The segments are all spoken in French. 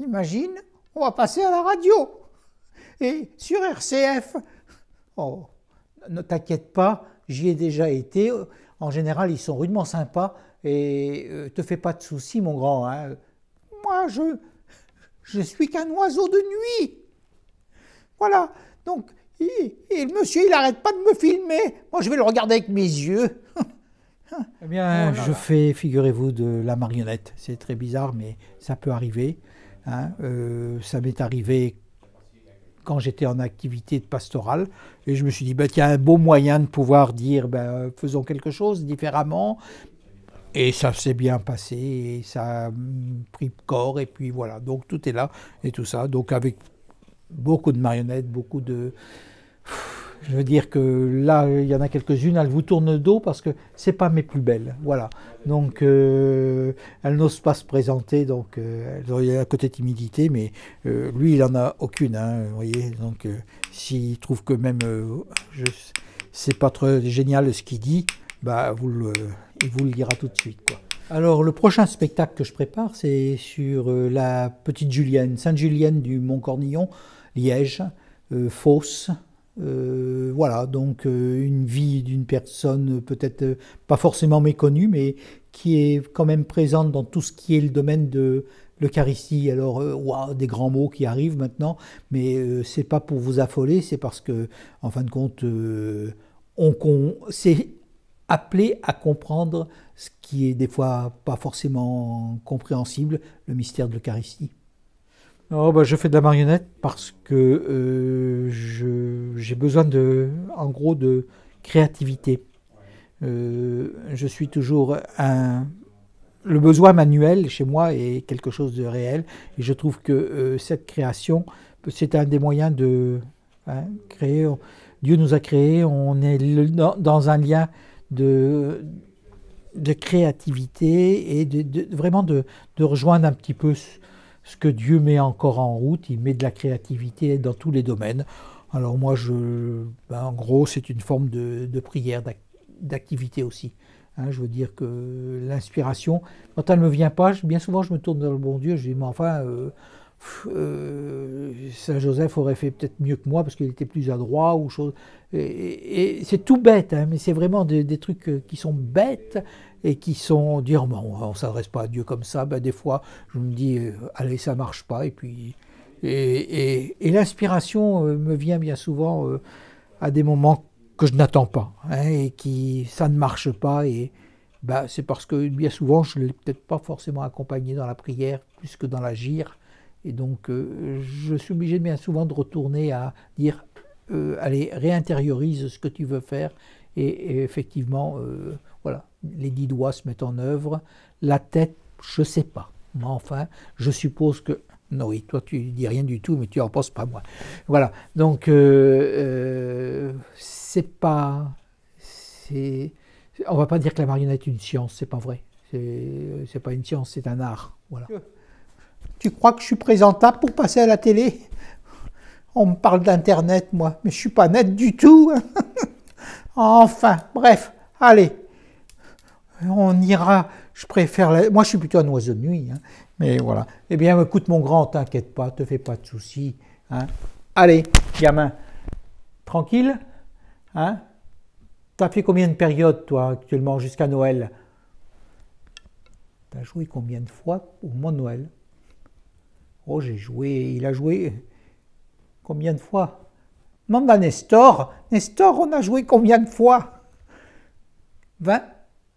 imagine, on va passer à la radio. Et sur RCF, oh, ne t'inquiète pas, j'y ai déjà été. En général, ils sont rudement sympas et te fais pas de soucis, mon grand. Hein. Moi, je suis qu'un oiseau de nuit. Voilà. Donc, et le monsieur, il n'arrête pas de me filmer. Moi, je vais le regarder avec mes yeux. Eh bien, Oh là je là. fais, figurez-vous, de la marionnette. C'est très bizarre, mais ça peut arriver. Hein. Ça m'est arrivé quand j'étais en activité de pastorale. Et je me suis dit, bah, il y a un beau moyen de pouvoir dire, bah, faisons quelque chose différemment. Et ça s'est bien passé, et ça a pris corps, et puis voilà. Donc tout est là, et tout ça. Donc avec beaucoup de marionnettes, beaucoup de... Je veux dire que là, il y en a quelques-unes, elles vous tournent le dos parce que c'est pas mes plus belles, voilà. Donc, elles n'osent pas se présenter, donc il y a un côté timidité, mais lui, il en a aucune, hein, vous voyez. Donc, s'il trouve que même c'est pas trop génial ce qu'il dit, bah, il vous le dira tout de suite, quoi. Alors, le prochain spectacle que je prépare, c'est sur la petite Julienne, Sainte-Julienne du Mont-Cornillon, Liège, Fausse. Voilà, donc une vie d'une personne peut-être pas forcément méconnue, mais qui est quand même présente dans tout ce qui est le domaine de l'Eucharistie. Alors, wow, des grands mots qui arrivent maintenant, mais c'est pas pour vous affoler, c'est parce que, en fin de compte, c'est appelé à comprendre ce qui est des fois pas forcément compréhensible, le mystère de l'Eucharistie. Oh, bah, je fais de la marionnette parce que j'ai besoin en gros, de créativité. Je suis toujours le besoin manuel chez moi est quelque chose de réel et je trouve que cette création, c'est un des moyens de créer. Dieu nous a créés, on est dans un lien de créativité et vraiment de rejoindre un petit peu ce que Dieu met encore en route. Il met de la créativité dans tous les domaines. Alors moi, en gros, c'est une forme de prière, d'activité aussi. Hein, je veux dire que l'inspiration, quand elle ne me vient pas, bien souvent je me tourne vers le bon Dieu, je dis, mais enfin, Saint Joseph aurait fait peut-être mieux que moi parce qu'il était plus adroit ou chose. Et c'est tout bête, hein, mais c'est vraiment des trucs qui sont bêtes et qui sont dire bon, on s'adresse pas à Dieu comme ça. Ben, des fois, je me dis allez, ça marche pas. Et puis et l'inspiration me vient bien souvent à des moments que je n'attends pas, hein, et ça ne marche pas. Et ben, c'est parce que bien souvent, je ne l'ai peut-être pas forcément accompagné dans la prière plus que dans l'agir. Et donc, je suis obligé bien souvent de retourner à dire, allez, réintériorise ce que tu veux faire. Et effectivement, voilà, les 10 doigts se mettent en œuvre. La tête, je ne sais pas. Mais enfin, je suppose que... Non, oui, toi, tu dis rien du tout, mais tu n'en penses pas, moi. Voilà, donc, c'est pas... On ne va pas dire que la marionnette est une science, c'est pas vrai. C'est pas une science, c'est un art, voilà. Tu crois que je suis présentable pour passer à la télé? On me parle d'Internet, moi, mais je suis pas net du tout. Enfin, bref, allez, on ira. Je préfère... Moi, je suis plutôt un oiseau de nuit, hein, mais voilà. Eh bien, écoute, mon grand, t'inquiète pas, te fais pas de soucis. Hein. Allez, gamin, tranquille. Hein. T'as fait combien de périodes, toi, actuellement, jusqu'à Noël? T'as joué combien de fois au moment de Noël? Oh, j'ai joué, il a joué combien de fois? Demande à Nestor. Nestor, on a joué combien de fois?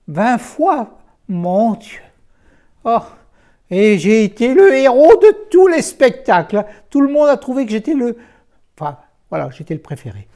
20 fois, mon Dieu. Oh, et j'ai été le héros de tous les spectacles. Tout le monde a trouvé que j'étais enfin, voilà, j'étais le préféré.